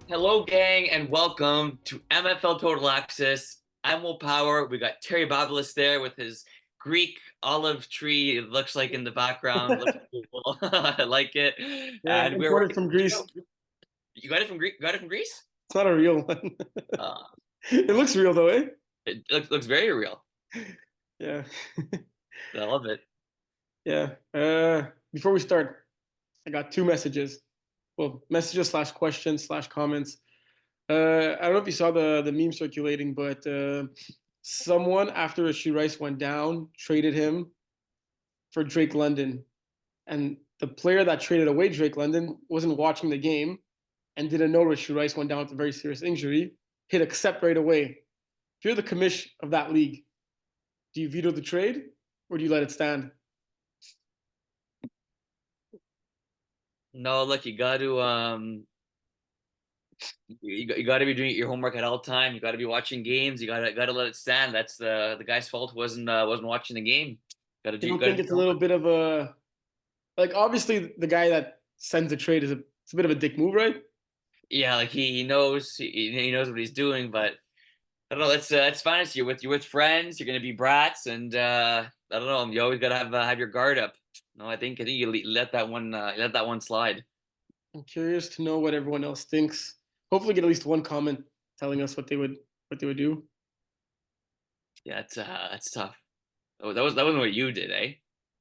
Hello, gang, and welcome to MFL Total Access. I'm Will Power. We got Terry Babalis there with his Greek olive tree. It looks like in the background. Looks cool. I like it. Yeah, And we're imported working. from Greece. You got it from Greece? Got it from Greece? It's not a real one. Uh, It looks real though, eh? it looks very real. Yeah. I love it. Yeah. Before we start, I got two messages. Well, messages slash questions slash comments. I don't know if you saw the meme circulating, but someone after Rasheed Rice went down traded him for Drake London, and the player that traded away Drake London wasn't watching the game and didn't know Rasheed Rice went down with a very serious injury. Hit accept right away. If you're the commish of that league, do you veto the trade or do you let it stand? No, look, you got to be doing your homework at all time. You got to be watching games. You got to let it stand. That's the guy's fault. Wasn't watching the game. Got to do You you don't got to think do it's a your little homework. bit of a like obviously the guy that sends the trade is it's a bit of a dick move, right? Yeah, like he knows what he's doing, but I don't know. That's fine. It's you're with friends. You're gonna be brats, and I don't know. You always gotta have your guard up. No, I think you let that one slide. I'm curious to know what everyone else thinks. Hopefully get at least one comment telling us what they would do. Yeah, it's tough. Oh, that wasn't what you did, eh?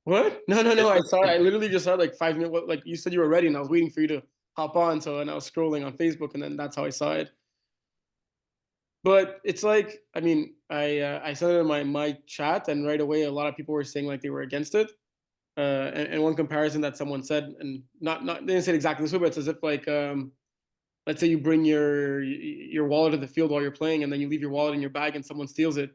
What? No, no, no. This I was saw it. I literally just saw it like 5 minutes. Like you said you were ready and I was waiting for you to hop on. So and I was scrolling on Facebook and then that's how I saw it. But it's like, I mean, I sent it in my chat, and right away, a lot of people were saying like they were against it. And one comparison that someone said, and not they didn't say it exactly this way, but it's as if like, let's say you bring your wallet to the field while you're playing, and then you leave your wallet in your bag, and someone steals it.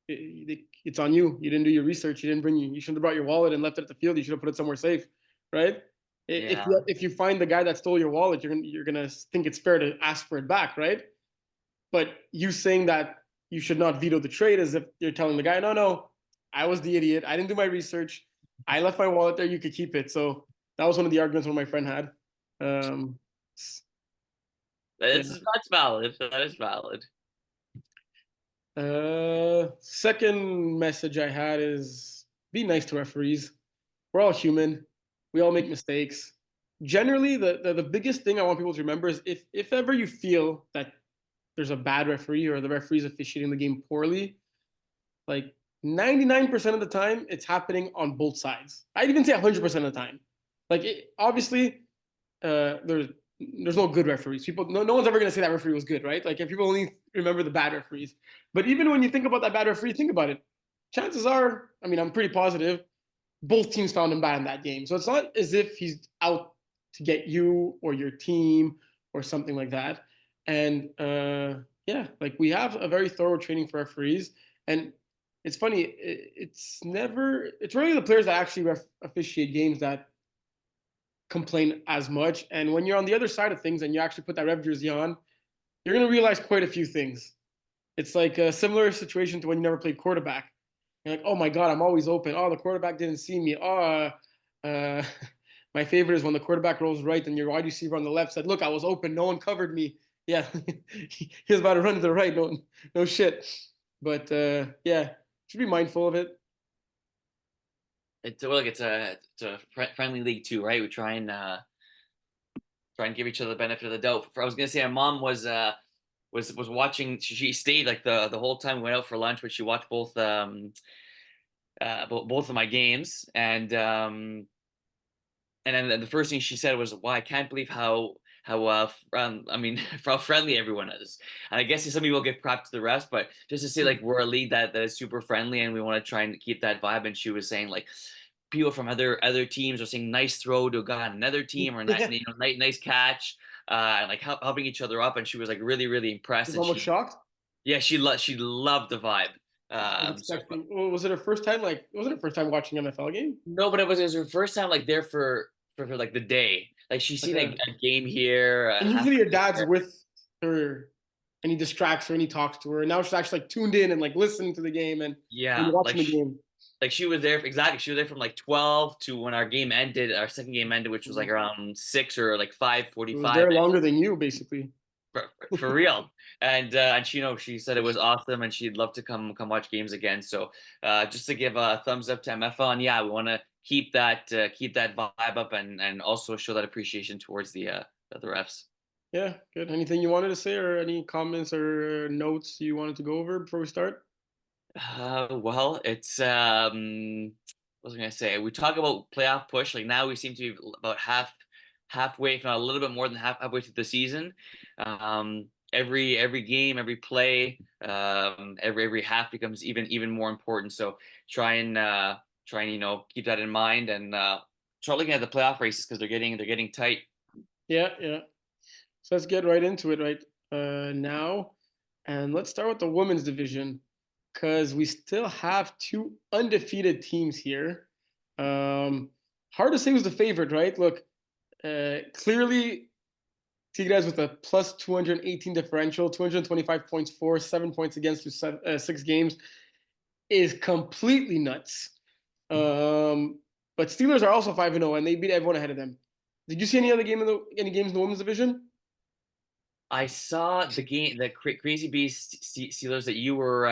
It's on you. You didn't do your research. You didn't bring you. You shouldn't have brought your wallet and left it at the field. You should have put it somewhere safe, right? If Yeah, if you find the guy that stole your wallet, you're gonna think it's fair to ask for it back, right? But you saying that you should not veto the trade as if you're telling the guy, no, no, I was the idiot. I didn't do my research. I left my wallet there. You could keep it. So that was one of the arguments one of my friend had. Um, yeah. that's valid. That is valid. Second message I had is be nice to referees. We're all human. We all make mistakes. Generally, the biggest thing I want people to remember is if ever you feel that there's a bad referee or the referee's officiating the game poorly, like 99% of the time, it's happening on both sides. I'd even say 100% of the time. Like, obviously, there's no good referees. People, no one's ever going to say that referee was good, right? Like, if people only remember the bad referees. But even when you think about that bad referee, think about it. Chances are, I mean, I'm pretty positive, both teams found him bad in that game. So it's not as if he's out to get you or your team or something like that. And yeah, like we have a very thorough training for referees. And it's funny, it's really the players that actually officiate games that complain as much. And when you're on the other side of things and you actually put that ref jersey on, you're going to realize quite a few things. It's like a similar situation to when you never played quarterback. You're like, oh my God, I'm always open. Oh, the quarterback didn't see me. Oh, my favorite is when the quarterback rolls right and your wide receiver on the left said, look, I was open. No one covered me. Yeah, he was about to run to the right. No, no shit. But yeah, should be mindful of it. It's a friendly league too, right? We try and give each other the benefit of the doubt. I was gonna say my mom was watching. She stayed like the whole time we went out for lunch, but she watched both of my games, and then the first thing she said was, "Wow, I can't believe I mean how friendly everyone is." And I guess some people give crap to the rest, but just to say like we're a league that is super friendly and we want to try and keep that vibe. And she was saying like people from other teams are saying nice throw to a guy on another team or Yeah, nice catch, and like helping each other up. And she was like really impressed. was And almost she shocked. yeah she loved the vibe. I was So expecting. Was it her first time? Like, was it her first time watching MFL game? no, but it was her first time like there for like the day. Like she's Like seen a a game here, And half usually a your game dad's there. with her and he distracts her and he talks to her. And now she's actually like tuned in and like listening to the game and Yeah, watching the game. like she was there exactly. She was there from like 12 to when our game ended, our second game ended, which was like It around 6 or like five was forty-five. there longer than you, basically. for real. And she, she said it was awesome, and she'd love to come watch games again. So just to give a thumbs up to MFL, and yeah, we want to keep that vibe up, and also show that appreciation towards the refs. Yeah, good. Anything you wanted to say, or any comments or notes you wanted to go over before we start? Well, it's what was I gonna say? We talk about playoff push. Like now, we seem to be about halfway, if not a little bit more than halfway through the season. Every game, every play, every half becomes even more important. So try and keep that in mind, and start looking at the playoff races, because they're getting tight. Yeah, yeah. So let's get right into it right now. And let's start with the women's division because we still have two undefeated teams here. Um, Hard to say who's the favorite, right? Look, clearly Tigres with a plus 218 differential, 225 points for, 7 points against through 6 games is completely nuts. But Steelers are also 5-0 and they beat everyone ahead of them. Did you see any games in the women's division? I saw the game, the Crazy Beast Steelers that you were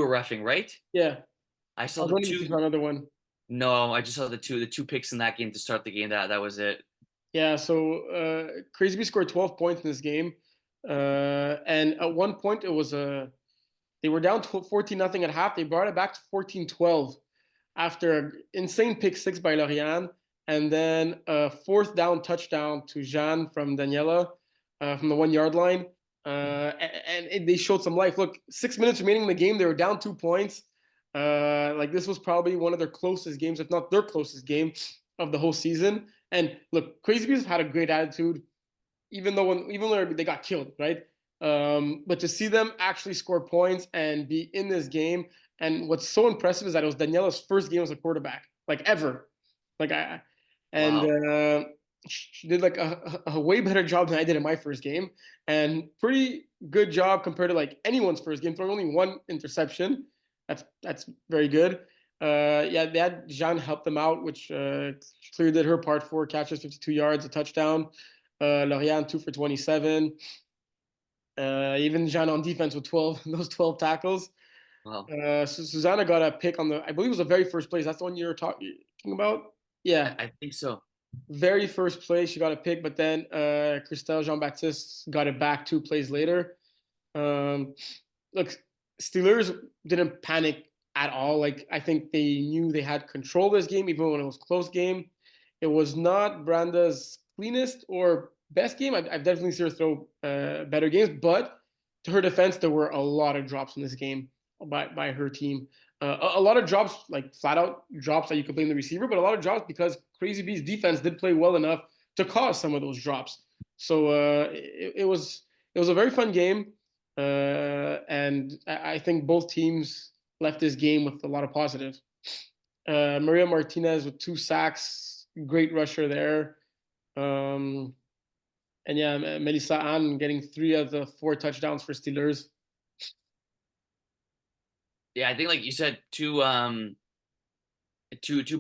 roughing, right? Yeah, I I saw was the wondering if you two. saw another one. No, I just saw the two picks in that game to start the game. That was it. Yeah, so Crazy scored 12 points in this game, and at one point it was they were down 14 nothing at half. They brought it back to 14-12 after an insane pick six by Lorian, and then a fourth down touchdown to Jean from Daniela from the 1 yard line. They showed some life. Look, 6 minutes remaining in the game, they were down 2 points. Like this was probably one of their closest games, if not their closest game of the whole season. And look, Crazy Bees had a great attitude, even though they got killed, right? But to see them actually score points and be in this game, and what's so impressive is that it was Daniela's first game as a quarterback, like ever. Like I, and Wow. she did like a way better job than I did in my first game, and pretty good job compared to like anyone's first game, throwing only one interception. That's very good. Yeah, they had Jean help them out, which clearly did her part. 4 catches, 52 yards, a touchdown. Lorian 2 for 27. Even Jean on defense with 12 those 12 tackles. Wow. So Susanna got a pick on I believe it was the very first place. That's the one you were talking about. I, Yeah, I think so. very first play she got a pick, but then Christelle Jean Baptiste got it back 2 plays later. Um, Look, Steelers didn't panic at all. Like I think they knew they had control of this game, even when it was a close game. It was not Branda's cleanest or best game. I've definitely seen her throw better games, but to her defense, there were a lot of drops in this game by her team. A lot of drops, like flat out drops that you could blame the receiver, but a lot of drops because Crazy B's defense did play well enough to cause some of those drops. So it was a very fun game. And I think both teams left this game with a lot of positive. Maria Martinez with 2 sacks, great rusher there. Um, and yeah, Melissa Ann getting 3 of the 4 touchdowns for Steelers. Yeah, I think like you said, two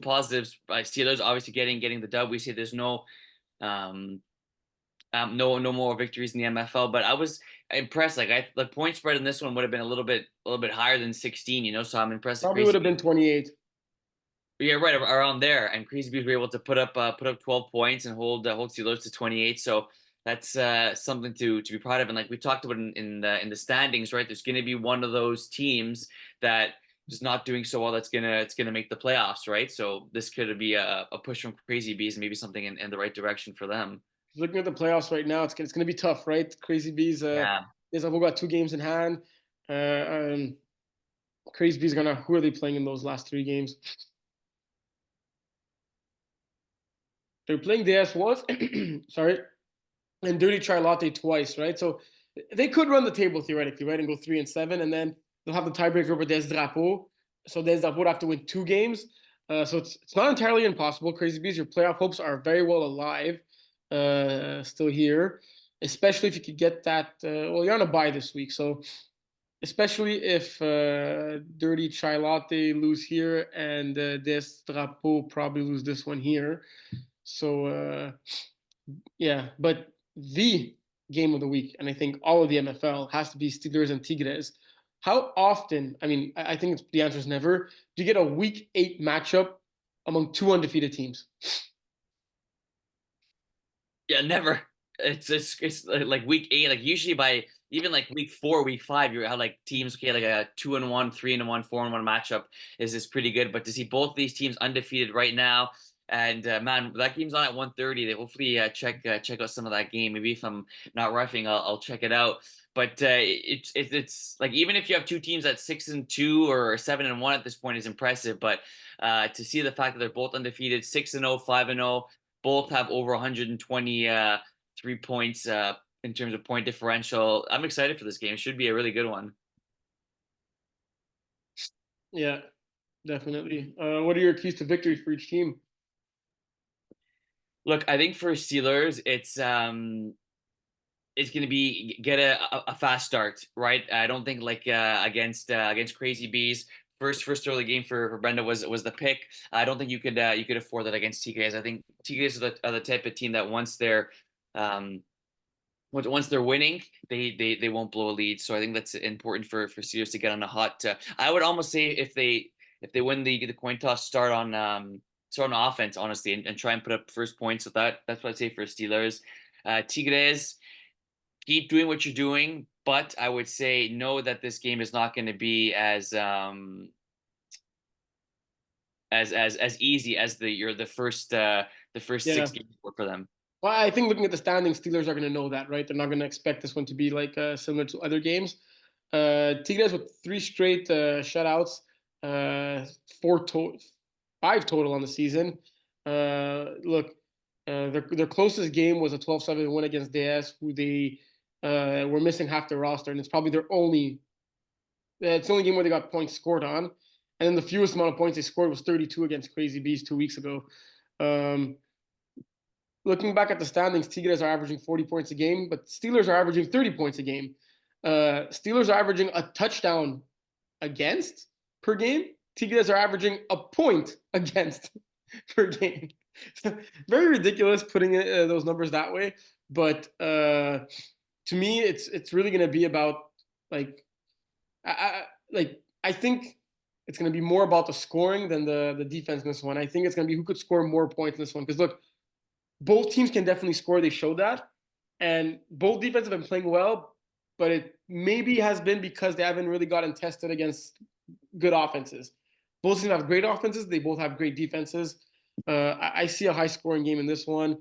positives by Steelers. Obviously, getting the dub. We see there's um no more victories in the MFL, but I was impressed. Like the point spread in this one would have been a little bit higher than 16. So I'm impressed that Probably would Crazy have been Bees. 28. Yeah, right around there, and Crazy Bees were able to put up 12 points and hold Steelers to 28. So that's something to be proud of. And like we talked about in the standings, right? There's going to be one of those teams that is not doing so well. It's gonna make the playoffs, right? So this could be a push from Crazy Bees, and maybe something in the right direction for them. Looking at the playoffs right now, it's going to be tough, right? Crazy Bees, Yeah. they've got 2 games in hand. Um, Crazy Bees who are they playing in those last 3 games? They're playing DS once, sorry, and Dirty Charlotte twice, right? So they could run the table theoretically, right, and go 3-7, and then they'll have the tiebreaker over Des Drapeau. So Des Drapeau would have to win 2 games. So it's not entirely impossible. Crazy Bees, your playoff hopes are very well alive, still here, especially if you could get that. Well, you're on a bye this week, so especially if Dirty Charlotte lose here and Des Drapeau probably lose this one here. So yeah, but V, game of the week, and I think all of the MFL has to be Steelers and Tigres. How often? I mean, I think the answer is never. Do you get a Week 8 matchup among two undefeated teams? Yeah, never. It's like week 8. Like usually by even like week 4, week 5, you have like teams okay, like a 2-1, 3-1, 4-1 matchup is pretty good. But to see both these teams undefeated right now, and man, that game's on at 1:30. They hopefully check out some of that game. Maybe if I'm not roughing, I'll check it out. But it's like even if you have two teams at 6-2 or 7-1 at this point is impressive. But to see the fact that they're both undefeated, 6-0, 5-0, both have over 120 3 points in terms of point differential. I'm excited for this game. It should be a really good one. Yeah, definitely. What are your keys to victory for each team? Look, I think for Steelers, it's going to be get a fast start, right? I don't think like against Crazy Bees. First early game for Brenda was the pick. I don't think you could afford that against TKs. I think TKs are the type of team that um, once they're winning, they won't blow a lead. So I think that's important for Steelers to get on a hot. I would almost say if they win the coin toss, start on offense, honestly, and try and put up first points. So that's what I'd say for Steelers. Tigres, keep doing what you're doing, but I would say know that this game is not going to be as easy as the first Yeah. 6 games were for them. Well, I think looking at the standings, Steelers are going to know that, right? They're not going to expect this one to be like similar to other games. Tigres with three straight shutouts, uh, five total on the season. Look, their closest game was a 12-7 win against DS, who they were missing half their roster, and it's probably their only. It's the only game where they got points scored on, and then the fewest amount of points they scored was 32 against Crazy Bees 2 weeks ago. Um, Looking back at the standings, Tigres are averaging 40 points a game, but Steelers are averaging 30 points a game. Steelers are averaging a touchdown against per game. Tigres are averaging a point against per game. Very ridiculous putting those numbers that way, but to me, it's really going to be about like I think it's going to be more about the scoring than the defense in this one. I think it's going to be who could score more points in this one because look, both teams can definitely score. They showed that. And both defenses have been playing well, but it maybe has been because they haven't really gotten tested against good offenses. Both teams have great offenses. They both have great defenses. I see a high scoring game in this one.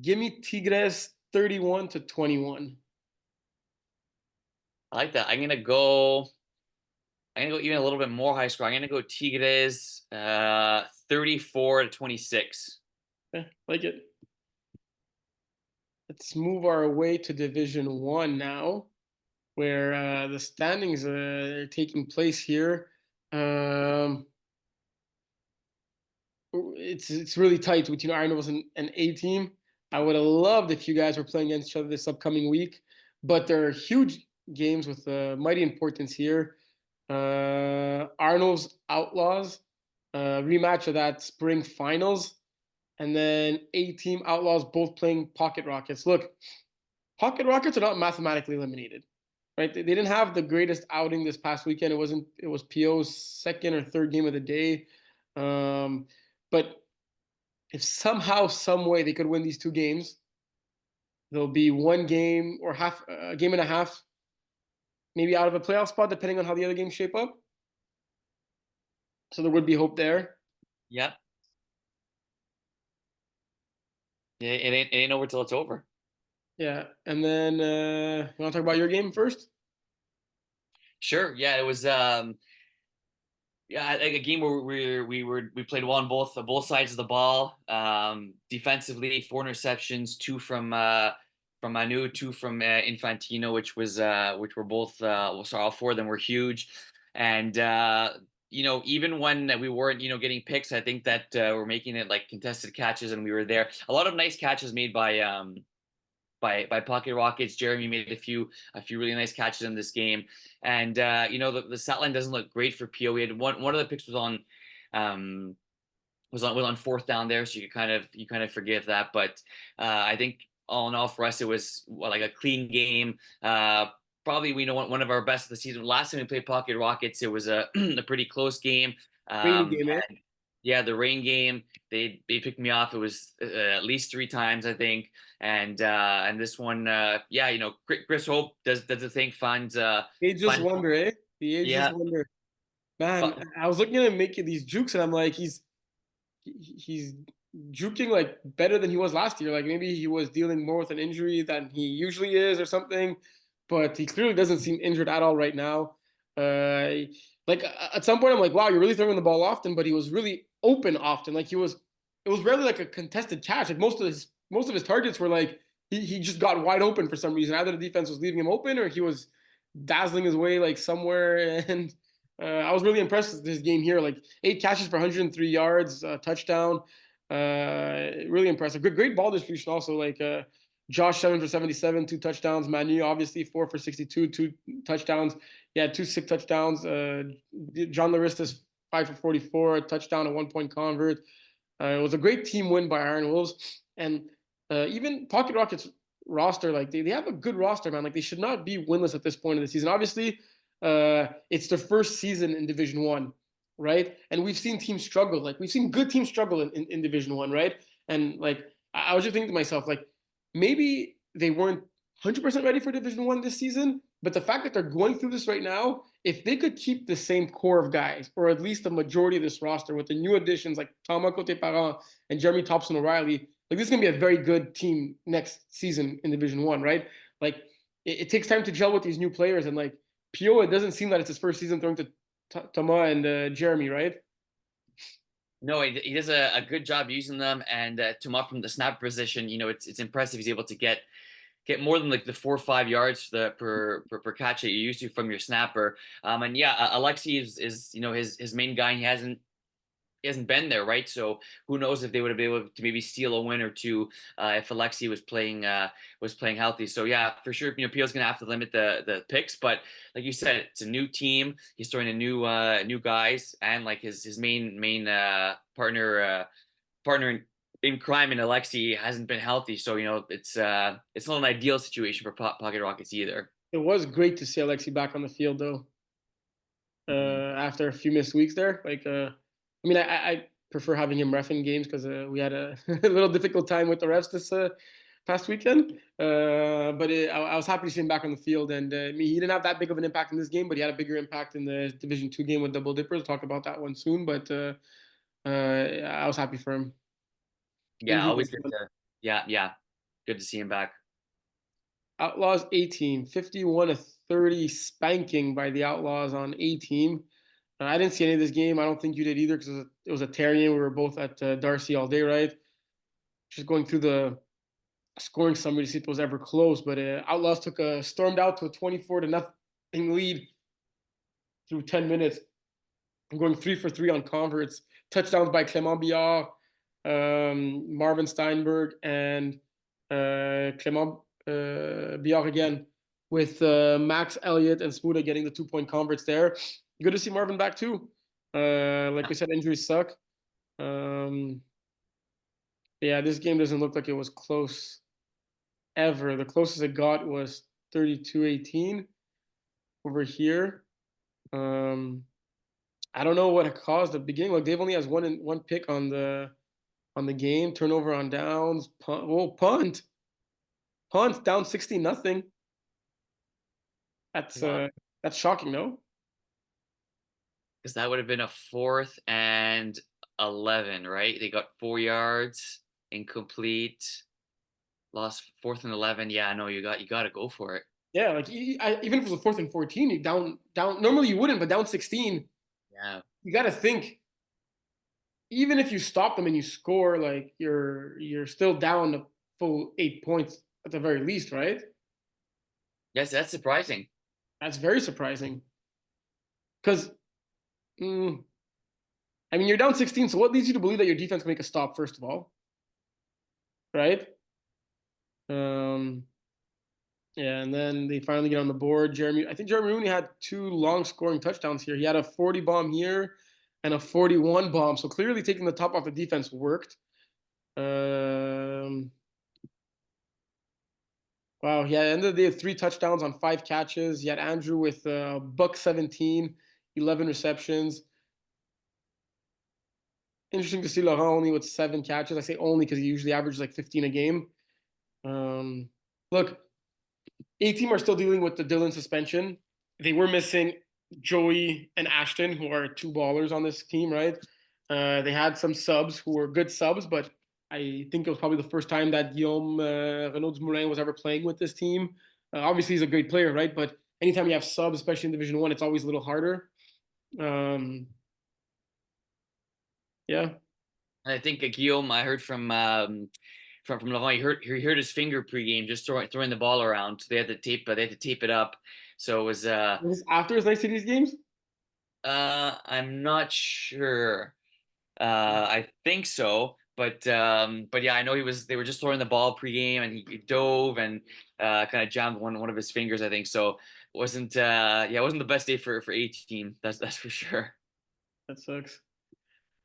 Give me Tigres 31-21. I like that. I'm gonna go even a little bit more high score. I'm gonna go Tigres 34-26. Like it. Let's move our way to Division One now, where the standings are taking place here. It's really tight between Arnold's and A team. I would have loved if you guys were playing against each other this upcoming week, but there are huge games with mighty importance here. Arnold's Outlaws, rematch of that spring finals, and then A team Outlaws both playing Pocket Rockets. Look, Pocket Rockets are not mathematically eliminated, right? They didn't have the greatest outing this past weekend. It was PO's second or third game of the day. Um, but if somehow, some way they could win these two games, there'll be one game or half a game and a half, maybe out of a playoff spot, depending on how the other games shape up. So there would be hope there. Yep. It ain't over till it's over. Yeah, and then you want to talk about your game first? Sure. Yeah, it was like a game where we played well on both sides of the ball. Defensively, 4 interceptions, two from Manu, two from Infantino, which were both sorry, all 4 of them were huge. And even when we weren't getting picks, I think that we're making it like contested catches, and we were there. A lot of nice catches made by Pocket Rockets. Jeremy made a few really nice catches in this game, and the stat line doesn't look great for PO. We had one of the picks was on 4th down there, so you kind of forgive that. But I think all in all, for us, it was like a clean game. Probably we know one of our best of the season. Last time we played Pocket Rockets, it was a a pretty close game. Rainy Um, game, eh? and yeah, the rain game, they picked me off. It was at least 3 times, I think. And this one, yeah, Chris Hope does the thing, Ageless finds wonder, eh? The ageless yeah. wonder. Man, But I was looking at him making these jukes, and I'm like, he's juking like better than he was last year. Like maybe he was dealing more with an injury than he usually is, or something. But he clearly doesn't seem injured at all right now. Like at some point, I'm like, wow, you're really throwing the ball often. But he was really open often. Like it was rarely like a contested catch. Like most of his targets were like he just got wide open for some reason. Either the defense was leaving him open or he was dazzling his way like somewhere. And I was really impressed with this game here. Like 8 catches for 103 yards, touchdown. Really impressive. Great ball distribution also. Like Josh 7 for 77, 2 touchdowns. Manu obviously 4 for 62, 2 touchdowns. Yeah, 2 sick touchdowns. John Laristis 5 for 44, a touchdown, a 1 point convert. It was a great team win by Iron Wolves. And even Pocket Rockets roster, like they have a good roster, man. Like they should not be winless at this point of the season. Obviously, it's their first season in Division One, right? And we've seen teams struggle. Like we've seen good teams struggle in Division One, right? And like I was just thinking to myself, like maybe they weren't 100% ready for Division One this season, but the fact that they're going through this right now, if they could keep the same core of guys, or at least the majority of this roster with the new additions like Thomas Cote-Parent and Jeremy Thompson O'Reilly, like this is gonna be a very good team next season in Division One, right? Like it takes time to gel with these new players, and like Pio, it doesn't seem that it's his first season throwing to Thomas and Jeremy, right? no, he does a good job using them, and to come up from the snap position, it's impressive. He's able to get more than like the 4 or 5 yards per catch that you're used to from your snapper. And yeah, Alexi is his main guy. He hasn't been there, right? So who knows if they would have been able to maybe steal a win or two if Alexi was playing healthy. So yeah, for sure, Pio's gonna have to limit the picks. But like you said, it's a new team. He's throwing a new guys, and like his main partner in crime in Alexi hasn't been healthy. So it's not an ideal situation for Pocket Rockets either. It was great to see Alexi back on the field though. Mhm. After a few missed weeks there, like I mean, I prefer having him ref in games because we had a, a little difficult time with the refs this past weekend. But I was happy to see him back on the field, and I mean, he didn't have that big of an impact in this game, but he had a bigger impact in the Division Two game with Double Dippers. We'll talk about that one soon, but I was happy for him. Yeah, Injuries always good to yeah, good to see him back. Outlaws 18, 51-30 spanking by the Outlaws on A team. I didn't see any of this game. I don't think you did either because it was a Terrian. We were both at Darcy all day, right? Just going through the scoring summary to see if it was ever close. But Outlaws stormed out to a 24-0 lead through 10 minutes. I'm going 3 for 3 on converts. Touchdowns by Clément Billard, Marvin Steinberg, and Clément Billard again, with Max Elliott and Spuda getting the 2 point converts there. Good to see Marvin back too. Like we said, injuries suck. Um, yeah, this game doesn't look like it was close ever. The closest it got was 32-18 over here. Um, I don't know what it caused at the beginning. Like Dave only has one pick on the game. Turnover on downs. Punt. Oh, punt down 60-0. That's Wow. that's shocking, no? Because that would have been a 4th and 11, right? They got 4 yards, incomplete, lost 4th and 11. Yeah, no, you got to go for it. Yeah, like even if it was a 4th and 14, you down. Normally you wouldn't, but down 16, Yeah. you got to think. Even if you stop them and you score, like you're still down a full 8 points at the very least, right? Yes, that's surprising. That's very surprising. Because mm, I mean, you're down 16, so what leads you to believe that your defense can make a stop? First of all, right? Um, Yeah, and then they finally get on the board. I think Jeremy Rooney had 2 long scoring touchdowns here. He had a 40 bomb here and a 41 bomb. So clearly taking the top off the defense worked. Um, Wow, yeah, end of the day, 3 touchdowns on 5 catches. You had Andrew with buck 17, 11 receptions. Interesting to see Laurent only with 7 catches. I say only because he usually averages like 15 a game. Um, Look, A team are still dealing with the Dylan suspension. They were missing Joey and Ashton, who are 2 ballers on this team, right? They had some subs who were good subs, but I think it was probably the first time that Guillaume Renaud Dumoulin was ever playing with this team. Obviously, he's a great player, right? But anytime you have subs, especially in Division One, it's always a little harder. Um, yeah, And I think Guillaume, I heard from Laurent, he hurt his finger pregame just throwing the ball around. So they had to tape it up. So it was was this after his nice cities games? I'm not sure. I think so. But yeah, I know they were just throwing the ball pregame and he dove and kind of jammed one of his fingers, I think. So it wasn't the best day for A team. That's for sure. That sucks.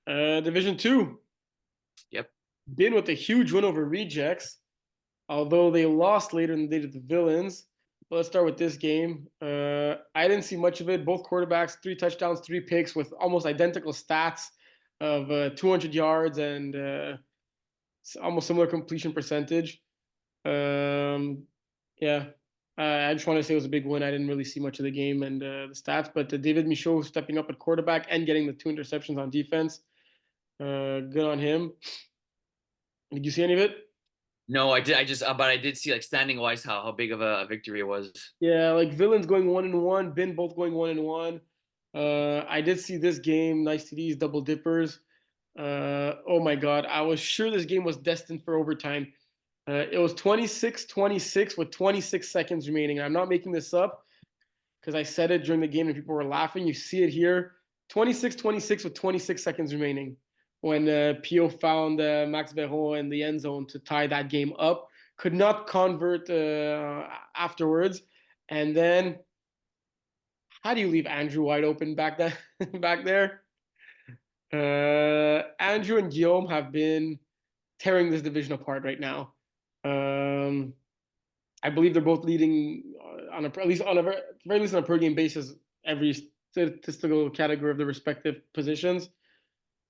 Division Two, Yep. been with a huge win over Rejects, although they lost later in the day to the Villains. But let's start with this game. I didn't see much of it. Both quarterbacks, 3 touchdowns, 3 picks with almost identical stats of 200 yards and almost similar completion percentage. Um, yeah, I just want to say it was a big win. I didn't really see much of the game and the stats, but David Michaud stepping up at quarterback and getting the 2 interceptions on defense. Good on him. Did you see any of it? No, I did. But I did see like standing wise how big of a victory it was. Yeah, like Villains going 1-1, Bin both going 1-1. I did see this game. Nice to these double dippers. Oh my God, I was sure this game was destined for overtime. It was 26-26 with 26 seconds remaining. I'm not making this up because I said it during the game and people were laughing. You see it here, 26-26 with 26 seconds remaining when Pio found Max Veron in the end zone to tie that game up. Could not convert afterwards. And then, how do you leave Andrew wide open back there? back there? Andrew and Guillaume have been tearing this division apart right now. Um, I believe they're both leading on at least on a very least on a per game basis every statistical category of their respective positions.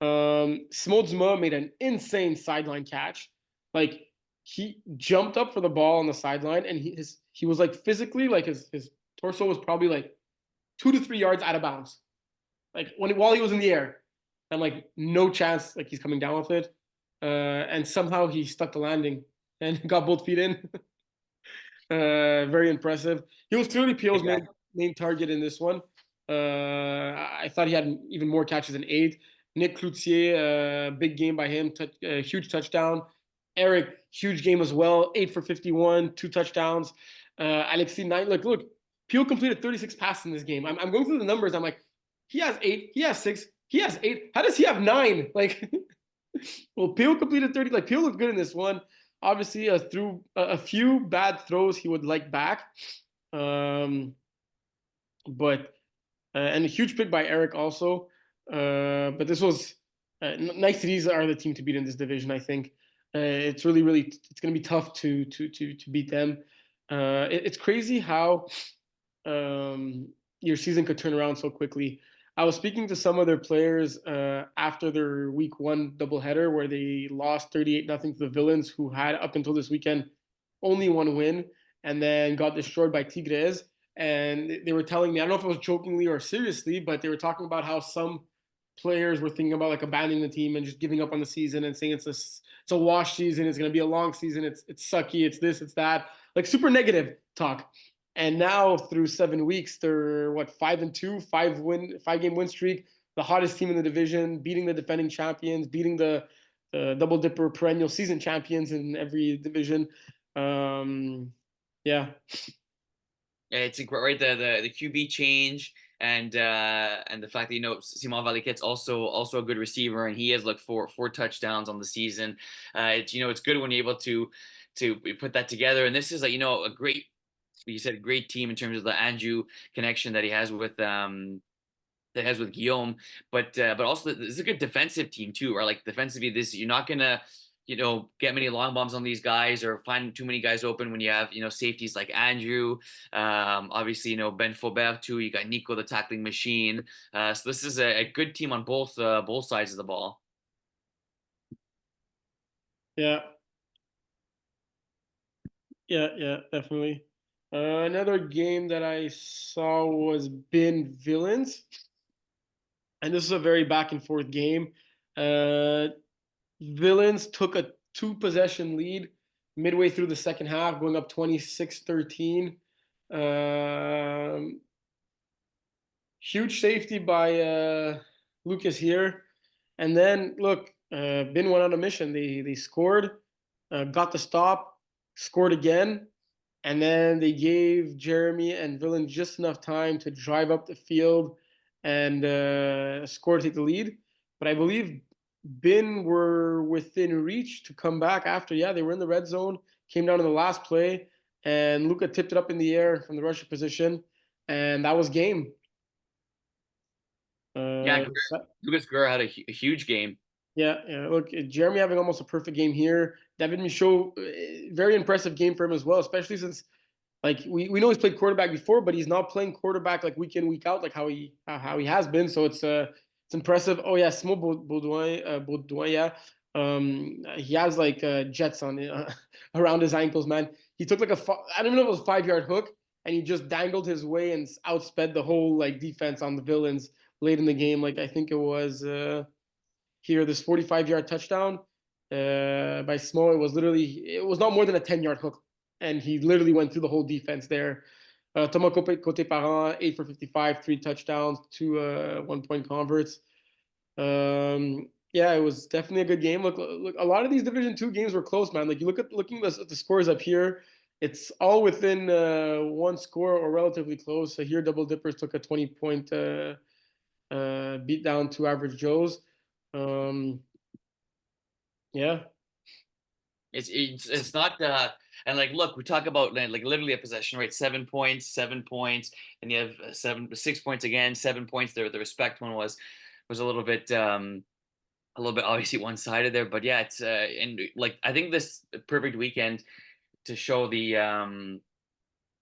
Smodzma made an insane sideline catch. Like he jumped up for the ball on the sideline, and he was like physically like his torso was probably like 2 to 3 yards out of bounds. Like while he was in the air, I'm like no chance like he's coming down with it. And somehow he stuck the landing and got both feet in. Very impressive. He was clearly PO's main target in this one. I thought he had even more catches than 8. Nick Cloutier, big game by him, huge touchdown. Eric, huge game as well, 8 for 51, 2 touchdowns. Alexis, 9. Look, Pio completed 36 passes in this game. I'm going through the numbers. I'm like, he has 8, he has 6, he has 8. How does he have 9? Like, well, Pio completed 30. Like, Pio looked good in this one. Obviously, through a few bad throws he would like back. But and a huge pick by Eric also. But this was nice. These are the team to beat in this division. I think it's really it's going to be tough to beat them. It's crazy how your season could turn around so quickly. I was speaking to some of their players after their week 1 doubleheader where they lost 38-0 to the Villains, who had up until this weekend only 1 win and then got destroyed by Tigres. And they were telling me, I don't know if it was jokingly or seriously, but they were talking about how some players were thinking about like abandoning the team and just giving up on the season and saying it's a wash season, it's going to be a long season, it's sucky, it's this, it's that, like super negative talk. And now through 7 weeks, they're what 5-2, 5 game win streak, the hottest team in the division, beating the defending champions, beating the double dipper perennial season champions in every division. Yeah, Yeah, it's right the QB change and the fact that Simon Valiquette's also a good receiver and he has like four touchdowns on the season. It's good when you're able to put that together. And this is like a great, you said, great team in terms of the Andrew connection that he has with Guillaume, but also this is a good defensive team too. Or like defensively, this you're not gonna get many long bombs on these guys or find too many guys open when you have, safeties like Andrew. Obviously, Ben Faubert too. You got Nico, the tackling machine. So this is a good team on both sides of the ball. Yeah, yeah, definitely. Another game that I saw was Bin Villains, and this is a very back and forth game. Uh, Villains took a two possession lead midway through the second half, going up 26-13. Um, Huge safety by Lucas here. And then look, Bin went on a mission. They scored, got the stop, scored again, and then they gave Jeremy and Villain just enough time to drive up the field and score to take the lead. But I believe Bin were within reach to come back after. Yeah, they were in the red zone, came down to the last play, and Luca tipped it up in the air from the rusher position, and that was game. Yeah, So Lucas Guerra had a huge game. yeah. Look, Jeremy having almost a perfect game here. David Michaud, very impressive game for him as well, especially since like we know he's played quarterback before, but he's not playing quarterback like week in week out like how he has been. So it's impressive. Oh yeah, Smo Baudouin, yeah. He has like jets on around his ankles, man. He took like I don't even know if it was a 5 yard hook, and he just dangled his way and outsped the whole like defense on the Villains late in the game. Like I think it was here this 45-yard touchdown by Smo. It was not more than a 10-yard hook, and he literally went through the whole defense there. Thomas Côté Parent, 8 for 55, 3 touchdowns, 2 1 point converts. Yeah, it was definitely a good game. Look, a lot of these Division 2 games were close, man. Like you looking at the scores up here, it's all within one score or relatively close. So here, Double Dippers took a 20-point beat down to Average Joe's. Um, yeah, It's not and like look, we talk about like literally a possession, right? 7 points, and you have 6 points again, 7 points. The respect one was a little bit obviously one-sided there, but yeah, it's and like I think this perfect weekend to show the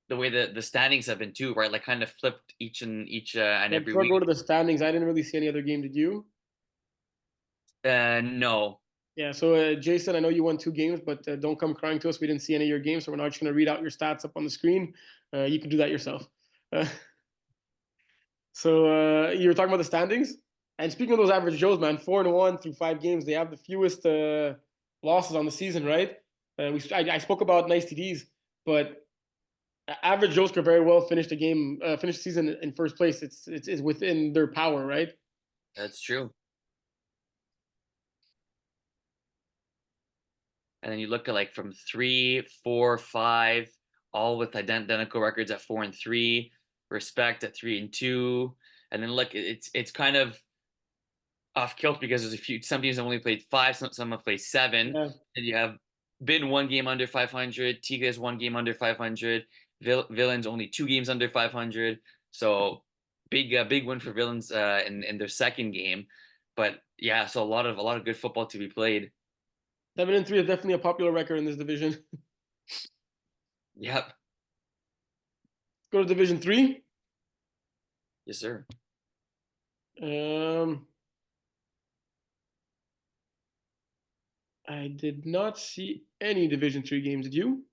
way the standings have been too, right? Like kind of flipped each and but every before I week. go to the standings, I didn't really see any other game. Did you? No. Yeah. So Jason, I know you won 2 games, but don't come crying to us. We didn't see any of your games, so we're not just going to read out your stats up on the screen. You can do that yourself. Uh, so you were talking about the standings, and speaking of those average Joes, man, 4-1 through 5 games, they have the fewest losses on the season, right? I spoke about nice TDs, but average Joes could very well finish the season in first place. It's within their power, right? That's true. And then you look at like from 3, 4, 5, all with identical records at 4-3, respect at 3-2. And then look, it's kind of off kilt because there's some teams have only played five, some have played seven. Yeah. And you have been one game under 500, Tigres one game under 500, Villains only 2 games under 500. So big win for Villains in their second game. But yeah, so a lot of good football to be played. 7-3 is definitely a popular record in this division. Yep. Go to Division 3. Yes, sir. Um, I did not see any Division 3 games. Did you?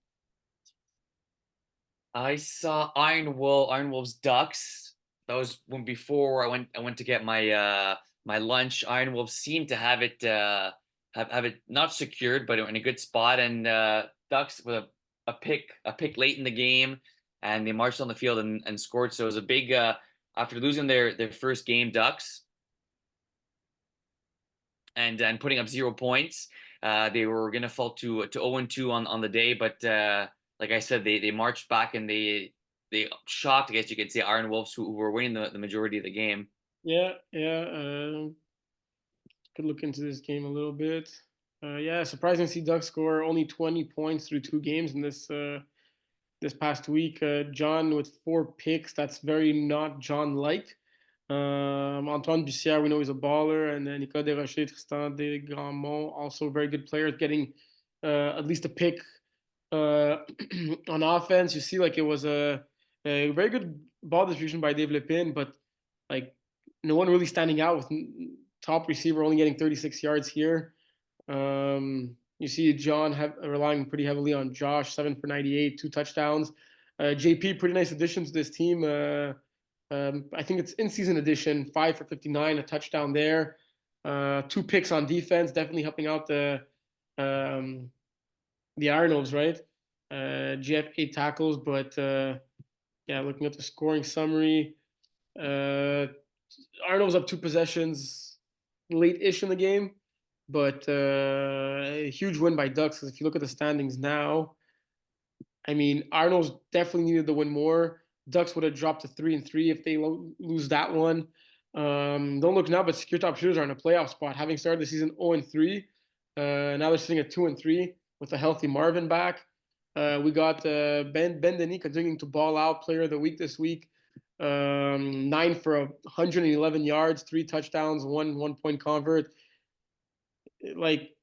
I saw Iron Wolves Ducks. That was when before I went to get my lunch. Iron Wolves seemed to have it have it not secured, but in a good spot. And Ducks with a pick late in the game, and they marched on the field and scored. So it was a big after losing their first game, Ducks, and putting up 0 points. They were gonna fall to 0-2 on the day, but like I said, they marched back and they shocked, I guess you could say, Iron Wolves, who were winning the majority of the game. Yeah. Could look into this game a little bit. Yeah, surprising to see Ducks score only 20 points through 2 games in this past week. John with 4 picks. That's very not John like. Antoine Bussière, we know he's a baller, and then Nicolas Desrochers, Tristan Desgrandmont, also very good players, getting at least a pick on offense. You see, like it was a very good ball distribution by Dave Lepine, but like no one really standing out with top receiver only getting 36 yards here. You see John relying pretty heavily on Josh, 7 for 98, 2 touchdowns. JP, pretty nice addition to this team. I think it's in-season edition, 5 for 59, a touchdown there. 2 picks on defense, definitely helping out the Arnolds, right? Jeff 8 tackles, but yeah, looking at the scoring summary, Arnold's up 2 possessions late-ish in the game, but a huge win by Ducks. Because if you look at the standings now, I mean, Arnold's definitely needed to win more. Ducks would have dropped to 3-3 if they lose that one. Don't look now, but Secure Top Shooters are in a playoff spot, having started the season 0-3. Now they're sitting at 2-3 with a healthy Marvin back. We got Ben Denis continuing to ball out, player of the week this week. 9 for 111 yards, 3 touchdowns, one point convert. Like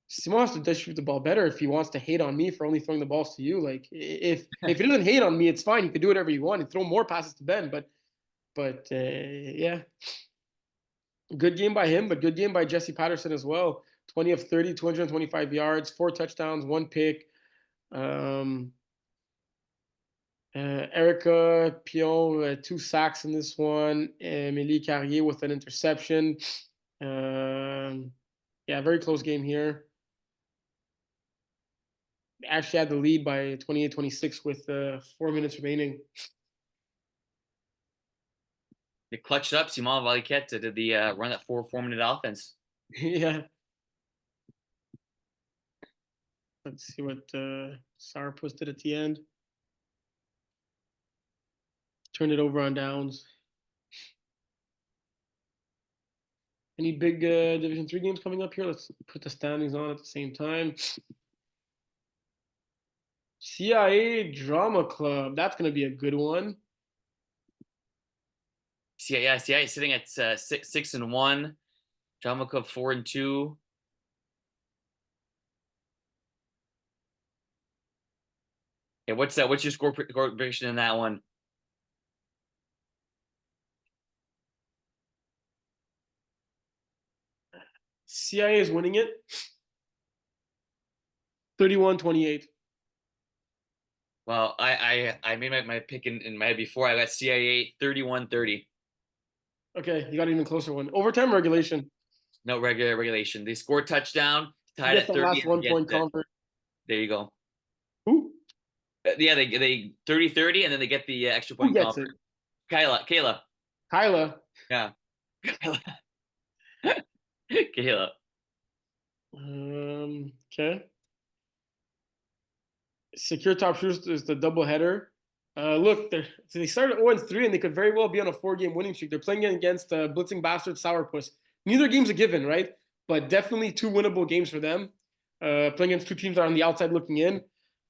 Simon has to distribute the ball better if he wants to hate on me for only throwing the balls to you. Like if he doesn't hate on me, it's fine. You can do whatever you want and throw more passes to Ben. But yeah, good game by him, but good game by Jesse Patterson as well. 20 of 30, 225 yards, 4 touchdowns, 1 pick. Erica Pion, 2 sacks in this one. Emily Carrier with an interception. Yeah, very close game here. Actually had the lead by 28-26 with 4 minutes remaining. They clutched up. Simon Valiquette did the run that 4-minute offense. Yeah. Let's see what Sourpuss did at the end. Turned it over on downs. Any big Division 3 games coming up here? Let's put the standings on at the same time. CIA Drama Club. That's going to be a good one. CIA is sitting at 6-1. Drama Club 4-2. Yeah, what's that? What's your score prediction in that one? CIA is winning it. 31-28. Well, I made my pick in my before. I got CIA 31-30. Okay, you got an even closer one. Overtime regulation. No regulation. They scored touchdown, tied Yes, at that 30, last and 1 point convert. there you go. Who? Yeah, they 30-30, and then they get the extra Who point gets it? convert. Kayla. Kyla. Yeah. Kayla. Okay. Secure Top Shooters is the doubleheader. Look, so they started 0-3, and they could very well be on a 4-game winning streak. They're playing against Blitzing Bastard Sourpuss. Neither game's a given, right? But definitely 2 winnable games for them. Playing against 2 teams that are on the outside looking in.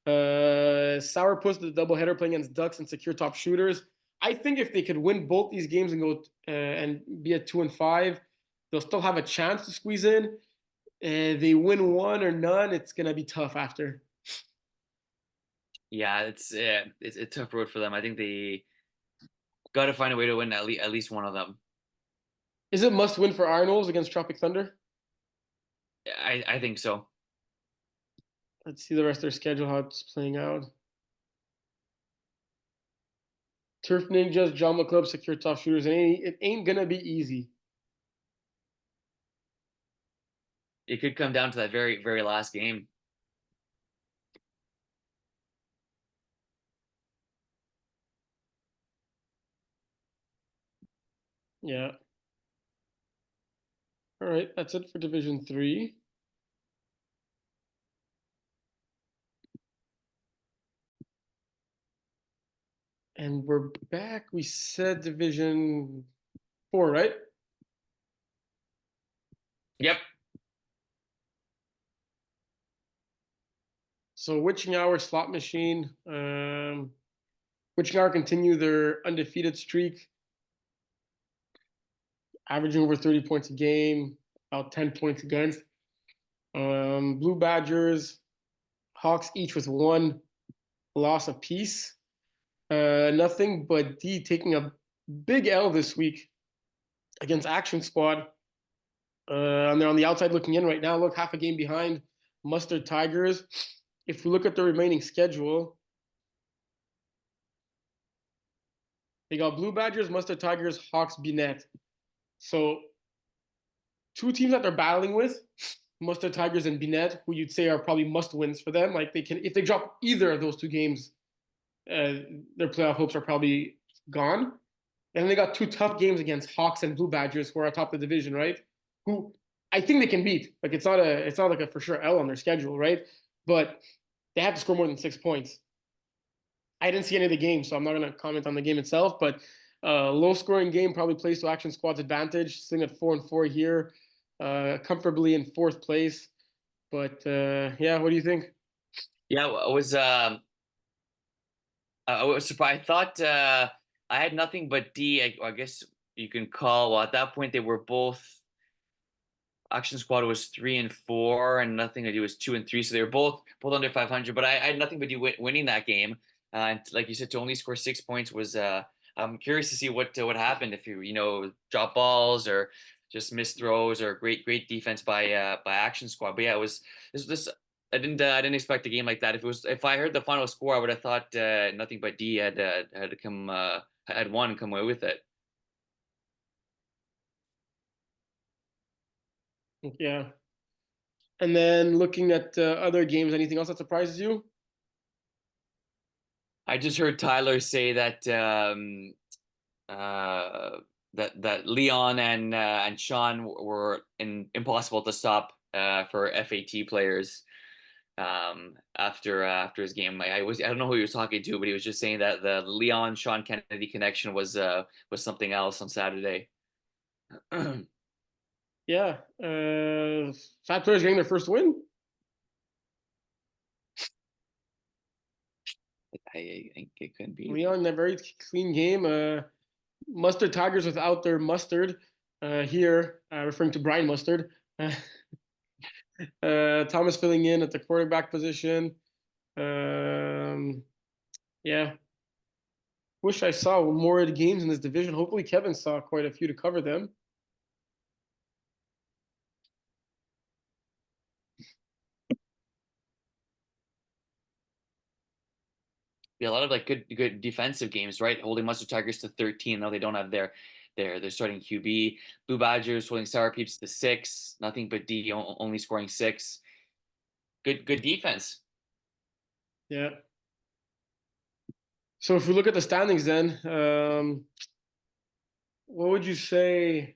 Sourpuss, the doubleheader, playing against Ducks and Secure Top Shooters. I think if they could win both these games and go and be at 2-5, they'll still have a chance to squeeze in. They win one or none, it's gonna be tough after. Yeah, it's a tough road for them. I think they got to find a way to win at least one of them. Is it must win for Arnolds against Tropic Thunder? I think so. Let's see the rest of their schedule, how it's playing out. Turf Ninjas, Drama Club, Secure Top Shooters. It ain't gonna be easy. It could come down to that very last game. Yeah. All right, that's it for Division 3. And we're back. We said Division 4, right? Yep. So Witching Hour, Slot Machine. Witching Hour continue their undefeated streak. averaging over 30 points a game, about 10 points against. Blue Badgers, Hawks each with one loss apiece. Nothing but D taking a big L this week against Action Squad. And they're on the outside looking in right now. Look, half a game behind Mustard Tigers. If we look at the remaining schedule, they got Blue Badgers, Mustard Tigers, Hawks, Binet. So two teams that they're battling with, Mustard Tigers and Binet, who you'd say are probably must wins for them. Like they can, if they drop either of those two games, their playoff hopes are probably gone. And then they got two tough games against Hawks and Blue Badgers, who are atop the division, right? Who I think they can beat. Like it's not like a for sure L on their schedule, right? But they have to score more than 6 points. I didn't see any of the game, so I'm not going to comment on the game itself. But low scoring game probably plays to Action Squad's advantage. Sitting at 4-4 here, comfortably in fourth place. But yeah, what do you think? Yeah, I was surprised. I thought I had nothing but D. I guess you can call. Well, at that point they were both. Action Squad was 3-4, and Nothing to Do was 2-3. So they were both under 500. But I had nothing but do winning that game. And like you said, to only score 6 points was. I'm curious to see what happened if you drop balls or just missed throws or great defense by Action Squad. But yeah, it was this. I didn't expect a game like that. If I heard the final score, I would have thought Nothing but D had come had won and come away with it. Yeah. And then looking at other games, anything else that surprises you? I just heard Tyler say that uh, that Leon and Sean were impossible to stop for FAT players after his game. I don't know who he was talking to, but he was just saying that the Leon Sean Kennedy connection was something else on Saturday. Yeah. Fat players getting their first win. I think it couldn't be. Leon, a very clean game. Mustard Tigers without their mustard here, referring to Brian Mustard. Thomas filling in at the quarterback position. Um, yeah. Wish I saw more of the games in this division. Hopefully, Kevin saw quite a few to cover them. Yeah, a lot of like good defensive games, right? Holding Mustard Tigers to 13. Now they don't have their starting QB. Blue Badgers holding Sour Peeps to 6. Nothing but D only scoring 6. Good defense. Yeah. So if we look at the standings, then what would you say?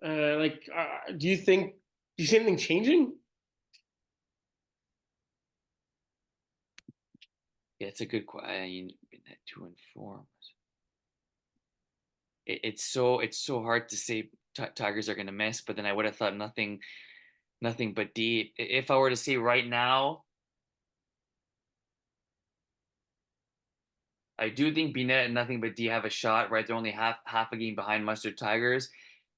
Do you see anything changing? Yeah, it's a good question. 2-4. It's so hard to say Tigers are going to miss, but then I would have thought nothing but D. If I were to say right now, I do think Binet and Nothing but D have a shot. Right, they're only half a game behind Mustard Tigers,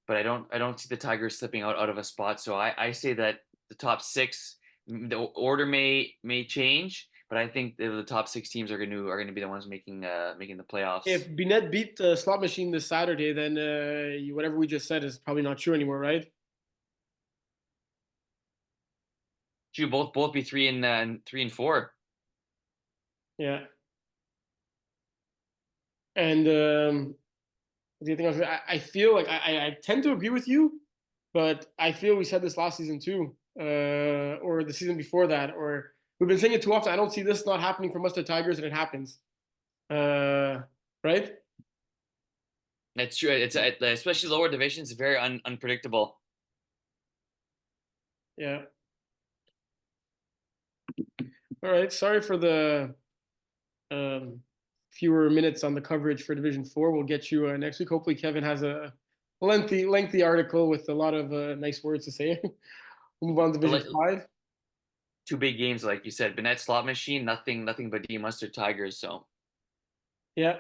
but I don't see the Tigers slipping out of a spot. So I say that the top 6, the order may change, but I think the top 6 teams are going to be the ones making the playoffs. If Binet beat the slot machine this Saturday, then whatever we just said is probably not true anymore, right? Should both be 3-4. Yeah. And the thing I feel like I tend to agree with you, but I feel we said this last season too, or the season before that, or we've been saying it too often. I don't see this not happening for Mustard Tigers, and it happens. Right? That's true. It's especially lower divisions, very unpredictable. Yeah. All right. Sorry for the um, fewer minutes on the coverage for Division 4. We'll get you next week. Hopefully, Kevin has a lengthy article with a lot of nice words to say. We'll move on to Division 5. Two big games, like you said. Bennett Slot Machine, nothing but D Mustard Tigers. So yeah.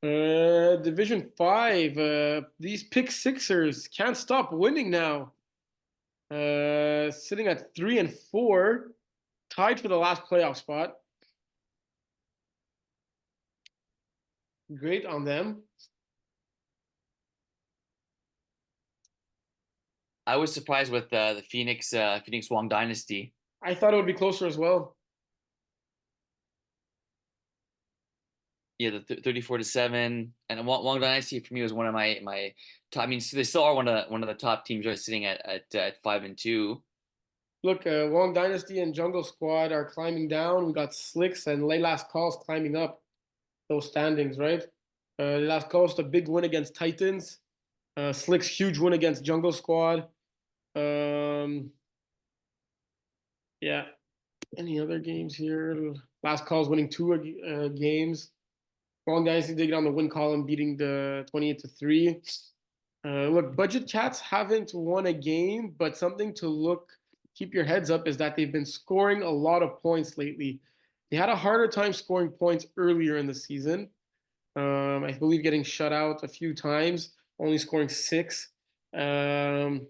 Division 5. These pick Sixers can't stop winning now. Sitting at 3-4, tied for the last playoff spot. Great on them. I was surprised with the Phoenix Wong dynasty. I thought it would be closer as well. Yeah, the 34-7, and Wong dynasty for me was one of my top. I mean, they still are one of the top teams, right, sitting at 5-2. Look, Wong Dynasty and Jungle Squad are climbing down. We got Slicks and Laylas Calls climbing up those standings, right? Laylas Calls, a big win against Titans. Slicks, huge win against Jungle Squad. Um, yeah. Any other games here? Last Calls winning two games. Wong Dynasty did get on the win column, beating the 28-3. Look, Budget Cats haven't won a game, but something to keep your heads up is that they've been scoring a lot of points lately. They had a harder time scoring points earlier in the season. I believe getting shut out a few times, only scoring 6. But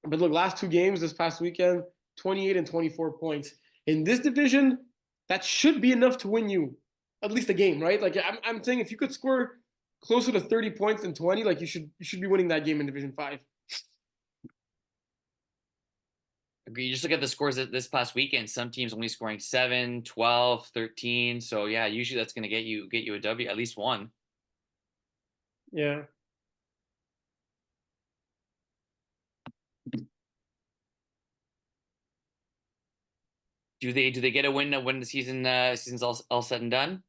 look, last 2 games this past weekend, 28 and 24 points. In this division, that should be enough to win you at least a game, right? Like I'm saying, if you could score closer to 30 points than 20, like you should be winning that game in Division 5. Agree. You just look at the scores this past weekend. Some teams only scoring 7, 12, 13. So yeah, usually that's going to get you a W, at least one. Yeah. Do they get a win when the season's all said and done?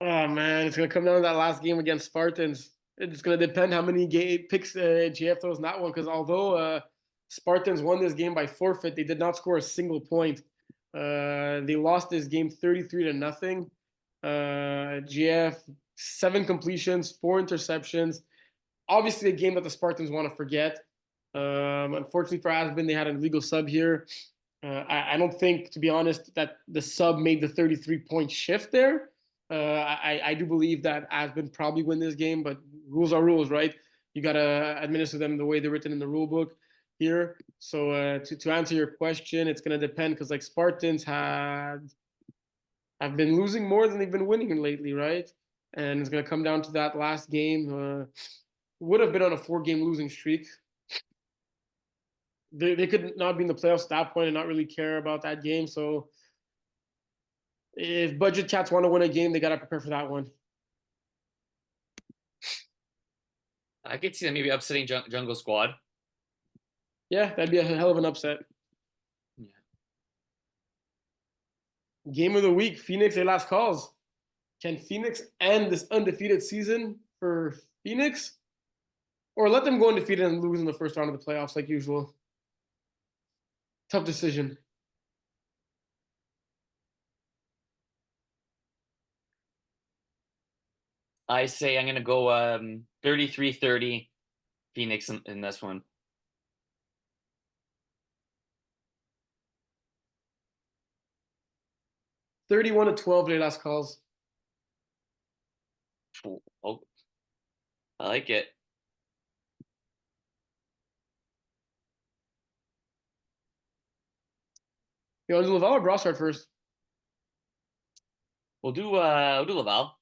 Oh man, it's gonna come down to that last game against Spartans. It's gonna depend how many picks GF throws in that one. Because although Spartans won this game by forfeit, they did not score a single point. They lost this game 33-0. GF 7 completions, 4 interceptions. Obviously, a game that the Spartans want to forget. Unfortunately for Asbin, they had an illegal sub here. I don't think, to be honest, that the sub made the 33-point shift there. I do believe that Asbin probably win this game, but rules are rules, right? You got to administer them the way they're written in the rule book here. So to answer your question, it's going to depend because like Spartans have been losing more than they've been winning lately, right? And it's going to come down to that last game. Would have been on a 4-game losing streak. They could not be in the playoffs at that point and not really care about that game. So if Budget Cats want to win a game, they got to prepare for that one. I could see them maybe upsetting Jungle Squad. Yeah, that'd be a hell of an upset. Yeah. Game of the week, Phoenix, their last calls. Can Phoenix end this undefeated season for Phoenix? Or let them go undefeated and lose in the first round of the playoffs like usual? Tough decision. I say I'm gonna go 33-30 Phoenix in this one. 31-12, their last calls. Oh, I like it. You want to do Laval or Brossard first? We'll do Laval.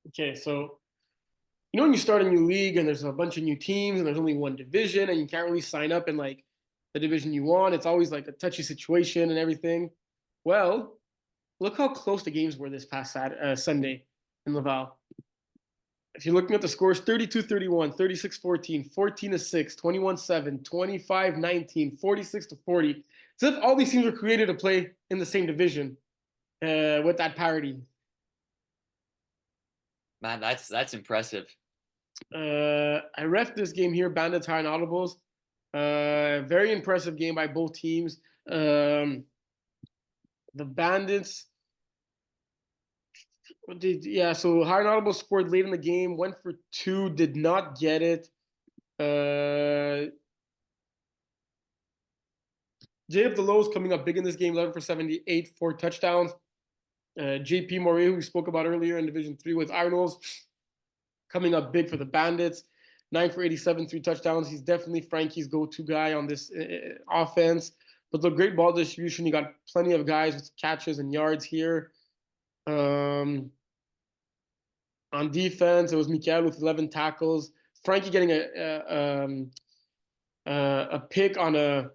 Okay, so you know when you start a new league and there's a bunch of new teams and there's only one division and you can't really sign up in like the division you want. It's always like a touchy situation and everything. Well, look how close the games were this past Sunday in Laval. If you're looking at the scores, 32-31, 36-14, 14-6, 21-7, 25-19, 46-40. It's as if all these teams were created to play in the same division with that parity. Man, that's impressive. I ref this game here, Bandits High and Audibles. Very impressive game by both teams. The Bandits, so High and Audibles scored late in the game, went for 2, did not get it. Jacob Delo's coming up big in this game, 11 for 78, 4 touchdowns. JP Moret, who we spoke about earlier in Division 3 with Arnold's, coming up big for the Bandits. 9 for 87, 3 touchdowns. He's definitely Frankie's go-to guy on this offense. But the great ball distribution. You got plenty of guys with catches and yards here. On defense, it was Mikael with 11 tackles. Frankie getting a pick on a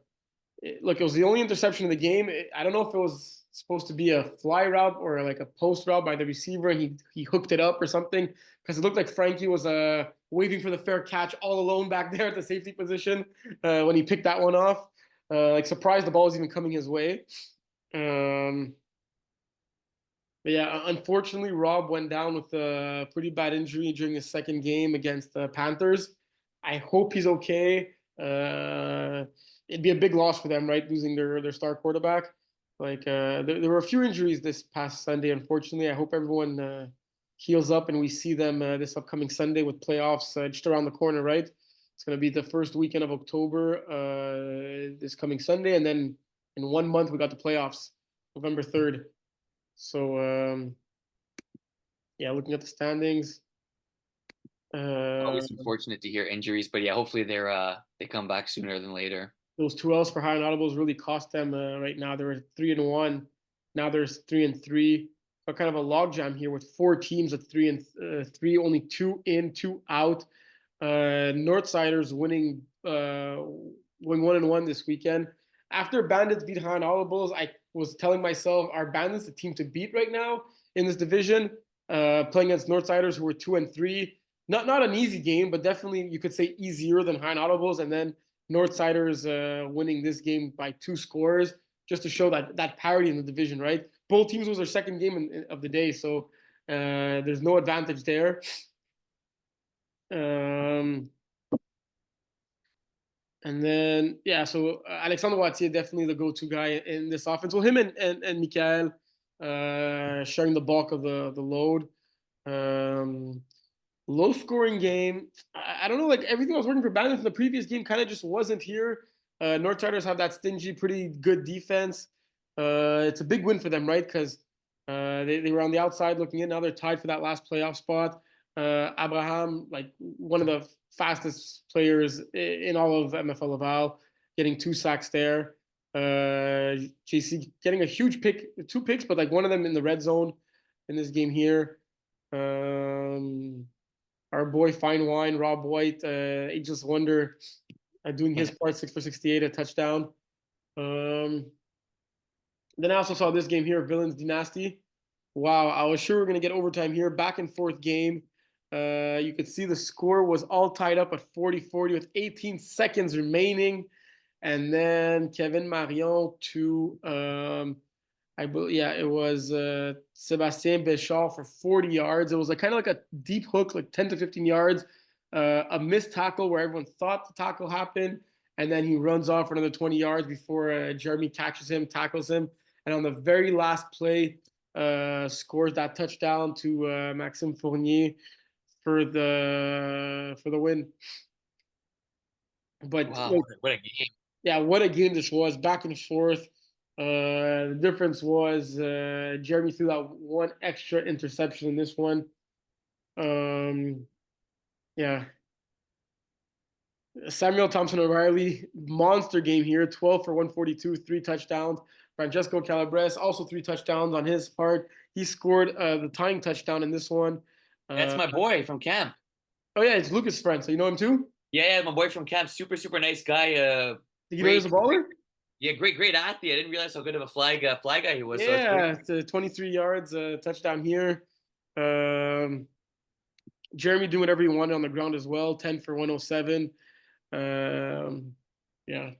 look. It was the only interception of the game. I don't know if it was supposed to be a fly route or like a post route by the receiver, and he hooked it up or something, because it looked like Frankie was waving for the fair catch all alone back there at the safety position when he picked that one off. Like surprised the ball was even coming his way. But yeah, unfortunately, Rob went down with a pretty bad injury during his second game against the Panthers. I hope he's okay. It'd be a big loss for them, right? Losing their star quarterback. Like there were a few injuries this past Sunday, unfortunately. I hope everyone heals up and we see them this upcoming Sunday with playoffs just around the corner, right? It's going to be the first weekend of October this coming Sunday, and then in 1 month we got the playoffs, November 3rd. So yeah, looking at the standings. Always unfortunate to hear injuries, but yeah, hopefully they come back sooner than later. Those 2 L's for high and audibles really cost them right now. They were 3-1. Now there's 3-3. So kind of a logjam here with 4 teams at 3-3, only 2 in, 2 out. Northsiders winning 1-1 this weekend. After Bandits beat High and Audibles, I was telling myself, are Bandits the team to beat right now in this division? Playing against Northsiders, who were 2-3. Not an easy game, but definitely you could say easier than High and Audibles. And then Northsiders winning this game by 2 scores, just to show that parity in the division, right? Both teams was their second game of the day, so there's no advantage there. And then, yeah, so Alexandre Wattier, definitely the go-to guy in this offense. Well, him and Mikael sharing the bulk of the load. Low-scoring game. I don't know, like everything that was working for Bandits in the previous game kind of just wasn't here. Northsiders have that stingy, pretty good defense. It's a big win for them, right? Because they were on the outside looking in. Now they're tied for that last playoff spot. Abraham, like one of the fastest players in all of MFL Laval, getting 2 sacks there. JC getting a huge pick, 2 picks, but like one of them in the red zone in this game here. Our boy Fine Wine, Rob White, Ageless Wonder, doing his part, 6 for 68, a touchdown. Then I also saw this game here, Villains Dynasty. Wow, I was sure we are going to get overtime here. Back and forth game. You could see the score was all tied up at 40-40 with 18 seconds remaining. And then Kevin Marion to, it was Sébastien Béchard for 40 yards. It was kind of like a deep hook, like 10 to 15 yards. A missed tackle where everyone thought the tackle happened. And then he runs off for another 20 yards before Jeremy catches him, tackles him. And on the very last play, scores that touchdown to Maxime Fournier for the win. But wow, what a game! Yeah, what a game this was, back and forth. The difference was Jeremy threw that one extra interception in this one. Yeah. Samuel Thompson O'Reilly, monster game here, 12 for 142, 3 touchdowns. Francesco Calabres, also 3 touchdowns on his part. He scored the tying touchdown in this one. That's my boy from camp. Oh yeah, it's Lucas' friend. So you know him too? Yeah, my boy from camp. Super, super nice guy. Did you know he was a baller? Yeah, great athlete. I didn't realize how good of a fly guy he was. Yeah, so it's 23 yards, touchdown here. Jeremy doing whatever he wanted on the ground as well, 10 for 107. Yeah.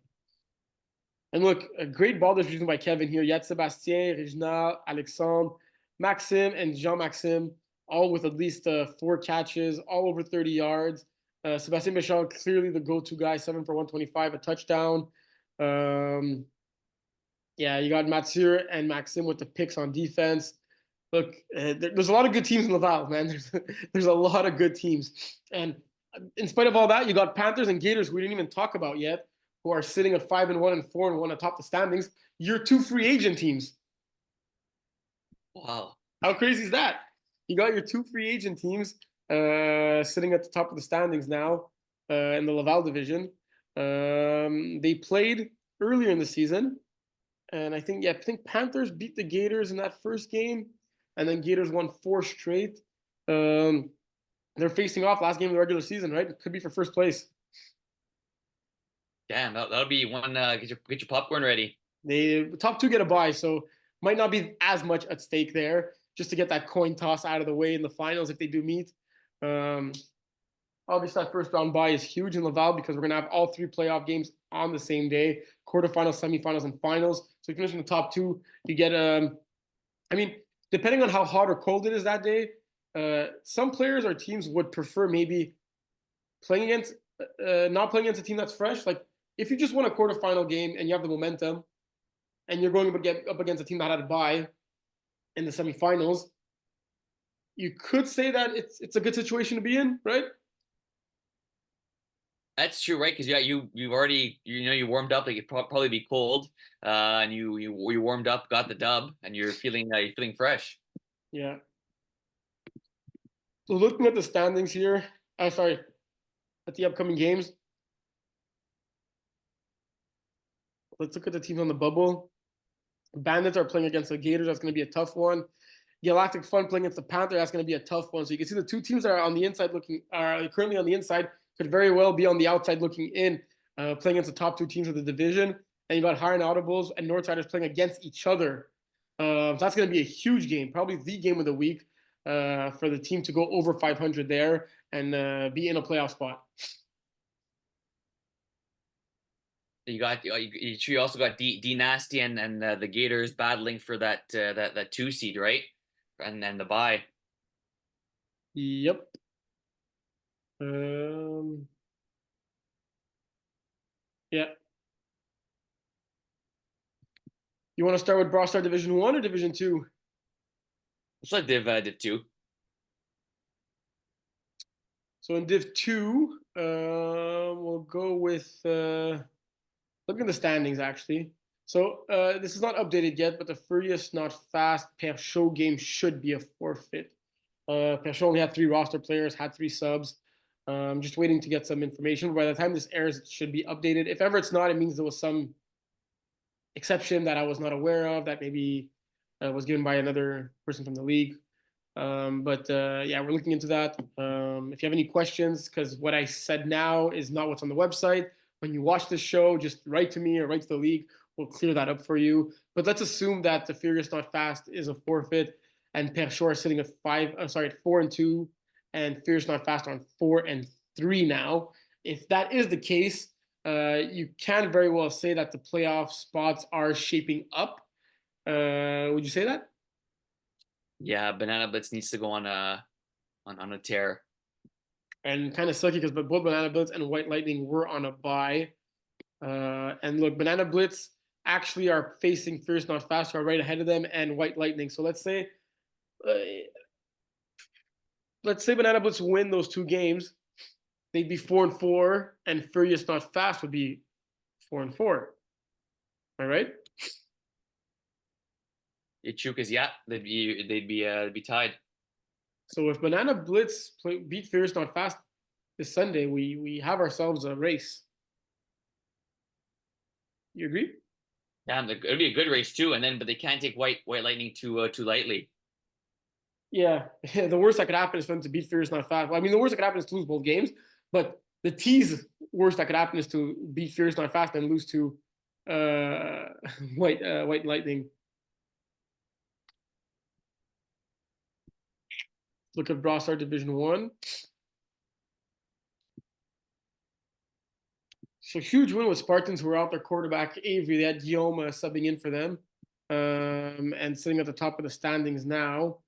And look, a great ball distribution by Kevin here. You had Sébastien, Reginald, Alexandre, Maxime, and Jean-Maxime, all with at least 4 catches, all over 30 yards. Sébastien Béchard, clearly the go-to guy, 7 for 125, a touchdown. Yeah, you got Mathieu and Maxime with the picks on defense. Look, there's a lot of good teams in Laval, man. There's a lot of good teams. And in spite of all that, you got Panthers and Gators, who we didn't even talk about yet, who are sitting at 5-1 and 4-1 atop the standings. You're 2 free agent teams. Wow. How crazy is that? You got your two free agent teams sitting at the top of the standings now in the Laval division. They played earlier in the season, and I think Panthers beat the Gators in that first game, and then Gators won four straight. Um, they're facing off last game of the regular season, right? It could be for first place. Damn, that'll be one. Get your popcorn ready. The top two get a bye, so might not be as much at stake there. Just to get that coin toss out of the way in the finals if they do meet. Um, Obviously, that first round bye is huge in Laval because we're going to have all three playoff games on the same day: quarterfinals, semifinals, and finals. So if you finish in the top two, you get. I mean, depending on how hot or cold it is that day, some players or teams would prefer maybe playing against, not playing against a team that's fresh. Like if you just won a quarterfinal game and you have the momentum, and you're going up against a team that had a bye in the semifinals, you could say that it's a good situation to be in, right? That's true, right? Because yeah, you've already you warmed up. Like it probably be cold, and you warmed up, got the dub, and you're feeling fresh. Yeah. So looking at the standings here, sorry, at the upcoming games, let's look at the teams on the bubble. Bandits are playing against the Gators. That's going to be a tough one. Galactic Fun playing against the Panther. That's going to be a tough one. So you can see the two teams that are on the inside looking are currently on the inside could very well be on the outside looking in, playing against the top two teams of the division. And you got Higher Audibles and Northsiders playing against each other. So that's going to be a huge game, probably the game of the week for the team to go over 500 there and be in a playoff spot. You also got D Nasty and the Gators battling for that two seed, right? And the bye. Yep. Um, yeah. You want to start with Brossard Division 1 or Division 2? It's like Div 2. So in Div 2, we'll go with look at the standings actually. So this is not updated yet, but the Furious Not Fast Perchaud game should be a forfeit. Perchaud only had three roster players, had three subs. Just waiting to get some information. By the time this airs, it should be updated. If ever it's not, it means there was some exception that I was not aware of that maybe was given by another person from the league. But yeah, we're looking into that. If you have any questions, because what I said now is not what's on the website, when you watch this show, just write to me or write to the league. We'll clear that up for you. But let's assume that the Furious Not Fast is a forfeit, and Pershore is sitting at at 4-2, and Furious Not Fast on 4-3 now. If that is the case, you can very well say that the playoff spots are shaping up. Would you say that? Yeah, Banana Blitz needs to go on a tear. And kind of sucky because both Banana Blitz and White Lightning were on a bye. And look, Banana Blitz actually are facing Fierce Not Fast, who are right ahead of them, and White Lightning. So uh, let's say Banana Blitz win those two games, they'd be 4-4, and Furious Not Fast would be 4-4. All right. It's true because yeah, they'd be tied. So if Banana Blitz beat Furious Not Fast this Sunday, we have ourselves a race. You agree? Damn, it'll be a good race too. But they can't take White Lightning too lightly. Yeah, the worst that could happen is for them to beat Furious Not Fast. Well, I mean, the worst that could happen is to lose both games, but the T's worst that could happen is to beat Furious Not Fast and lose to uh, White Lightning. Look at Brossard Division 1. So huge win with Spartans who were out their quarterback Avery. They had Guillaume subbing in for them and sitting at the top of the standings now.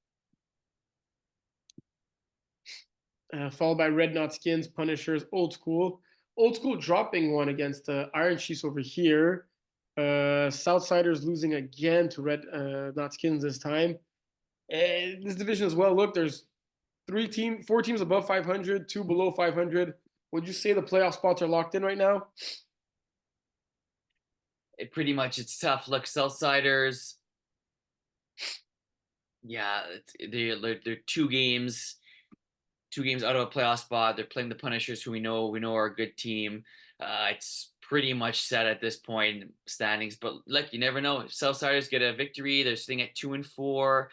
Followed by Red Knot Skins, Punishers, Old School. Old School dropping one against Iron Chiefs over here. Southsiders losing again to Red Knot Skins this time. This division as well. Look, there's four teams above 500, two below 500. Would you say the playoff spots are locked in right now? It's tough. Look, Southsiders. Yeah, they're 2 games out of a playoff spot. They're playing the Punishers, who we know are a good team. It's pretty much set at this point in standings. But look, you never know. If Southsiders get a victory, they're sitting at 2-4.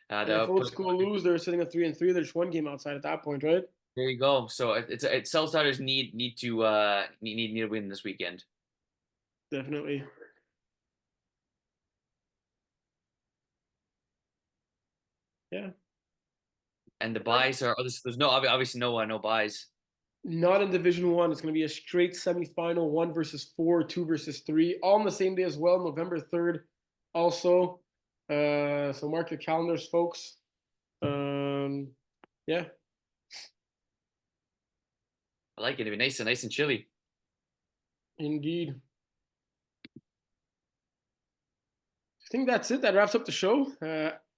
And if They'll Old put School lose, they're sitting at 3-3. They're just one game outside at that point, right? there you go. So it's Southsiders need to win this weekend. Definitely. Yeah. And the All right. buys are there's no obviously no buys. Not in Division One. It's going to be a straight semifinal, 1 versus 4, 2 versus 3, all on the same day as well, November 3rd. Also, so mark your calendars, folks. Yeah, I like it. It'd be nice and chilly. indeed. I think that's it. That wraps up the show.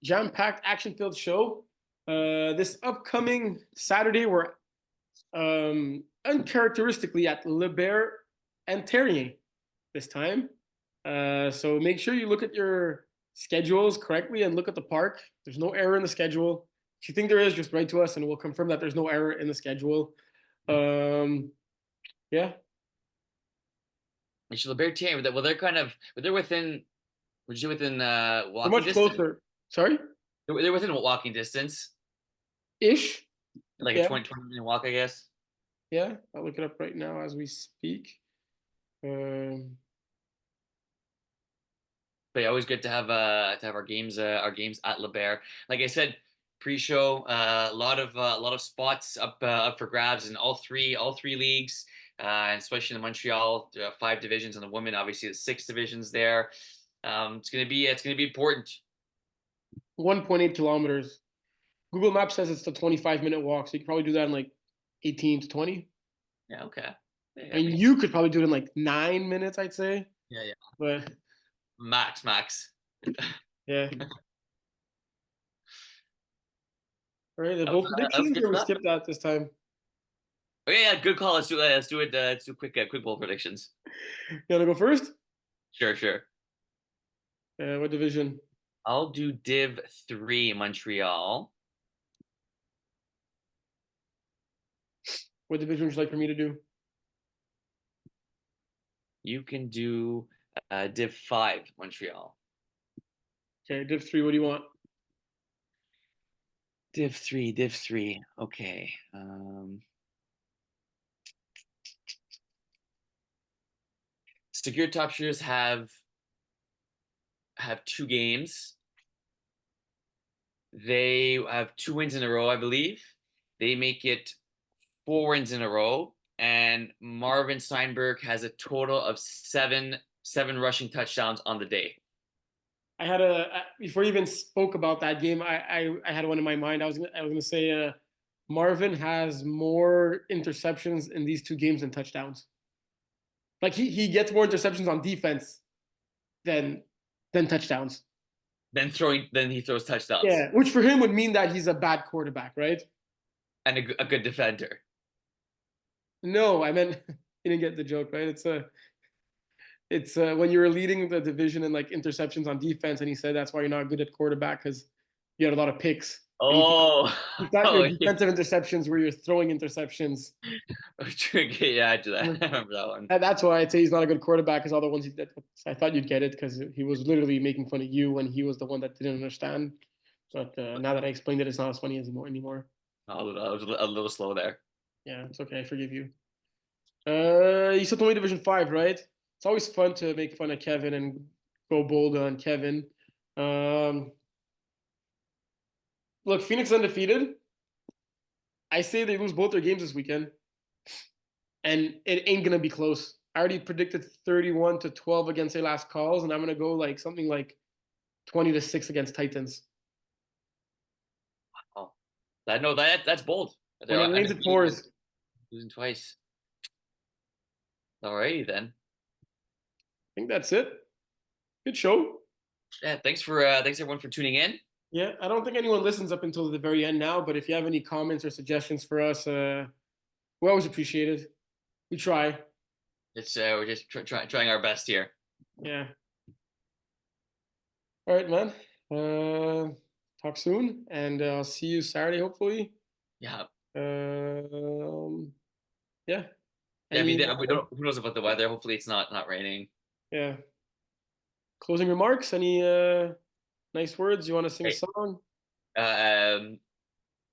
Jam-packed, action-filled show. This upcoming Saturday, we're uncharacteristically at Le Bear and Terrier this time. So make sure you look at your schedules correctly and look at the park. There's no error in the schedule. If you think there is, just write to us and we'll confirm that there's no error in the schedule. Yeah. And Libertarian, well, they're within, would you within We're walking much distance? closer. Sorry? They're within walking distance, Ish. like a Yeah. 20 minute walk, I guess. Yeah. I'll look it up right now as we speak. But yeah, always good to have our games at Le Bear. Like I said, pre-show, a lot of spots up for grabs in all three leagues, and especially in the Montreal 5 divisions, and the women obviously the 6 divisions there. It's gonna be important. 1.8 kilometers. Google Maps says it's a 25-minute walk, so you can probably do that in like 18 to 20. Yeah, okay. Yeah, I I mean, mean, you could probably do it in like 9 minutes, I'd say. yeah. But Max. yeah. All right, the That was, bold that was predictions, good or we stuff. skipped that this time? Okay, yeah, good call. Let's do that. Let's do it. Let's do quick bowl predictions. You want to go first? Sure. What division? I'll do Div 3 Montreal. What division would you like for me to do? You can do Div 5 Montreal. Okay, Div 3. What do you want? Div 3. Okay. Secure top shooters have 2 games. They have 2 wins in a row, I believe. They make it 4 wins in a row, and Marvin Steinberg has a total of seven rushing touchdowns on the day. I had before you even spoke about that game. I had one in my mind. I was gonna say Marvin has more interceptions in these 2 games than touchdowns. Like he gets more interceptions on defense than touchdowns. Then he throws touchdowns Yeah, which for him would mean that he's a bad quarterback, right? and a good defender. No, I meant you didn't get the joke, right? It's when you were leading the division in like interceptions on defense, and he said that's why you're not good at quarterback because you had a lot of picks. And Oh, he thought your oh, yeah. defensive interceptions were your throwing interceptions. Yeah, I do that. I remember that one. And that's why I'd say he's not a good quarterback because all the ones he did. I thought you'd get it because he was literally making fun of you when he was the one that didn't understand. But now that I explained it, it's not as funny anymore. I was a little slow there. Yeah, it's okay. I forgive you. You still told me Division 5, right? It's always fun to make fun of Kevin and go bold on Kevin. Um, Look, Phoenix is undefeated. I say they lose both their games this weekend, and it ain't gonna be close. I already predicted 31-12 against their last calls, and I'm gonna go like something like 20-6 against Titans. Oh, that's bold. When it rains, it Undefeated, pours. losing twice. Alrighty then. I think that's it. Good show. Yeah, thanks everyone for tuning in. Yeah, I don't think anyone listens up until the very end now, but if you have any comments or suggestions for us, we always appreciate it. We try. It's we're just trying our best here. Yeah. All right, man. talk soon, and I'll see you Saturday, hopefully. Yeah. Um, yeah. Yeah, I mean, Any we don't. Who knows about the weather? Hopefully, it's not raining. yeah closing remarks? Any nice words? You want to sing a Right. song? Um,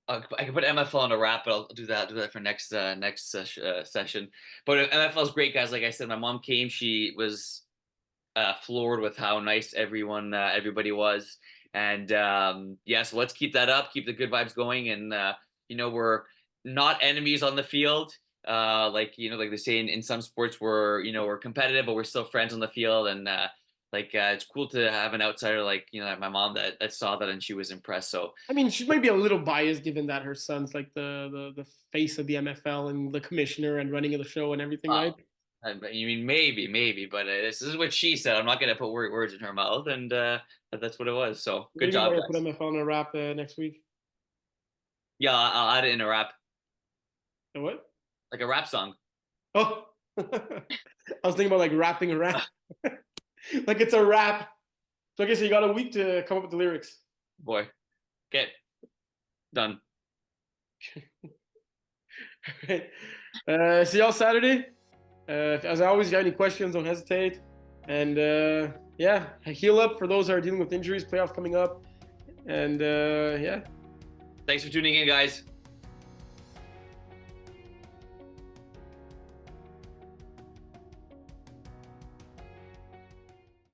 I can put MFL on a wrap, but I'll do that for next session. But MFL is great, guys. Like I said, my mom came. She was floored with how nice everybody was, and yeah. So let's keep that up. Keep the good vibes going, and we're not enemies on the field. Like like they say in some sports, we're competitive, but we're still friends on the field, and it's cool to have an outsider like like my mom that saw that and she was impressed. So I mean, she might be a little biased given that her son's like the face of the MFL and the commissioner and running of the show and everything, right? you mean maybe, but this is what she said. I'm not gonna put words in her mouth, and that's what it was. So What do good you mean job, by put guys. MFL on a wrap next week? Yeah, I'll add it in a rap, The what? like a rap song. Oh, I was thinking about like rapping a rap, like it's a rap. So I guess you got a week to come up with the lyrics. Boy, get done. Right. See y'all Saturday. As always, if you got any questions, don't hesitate. And yeah, heal up for those that are dealing with injuries. Playoffs coming up. And yeah. Thanks for tuning in, guys.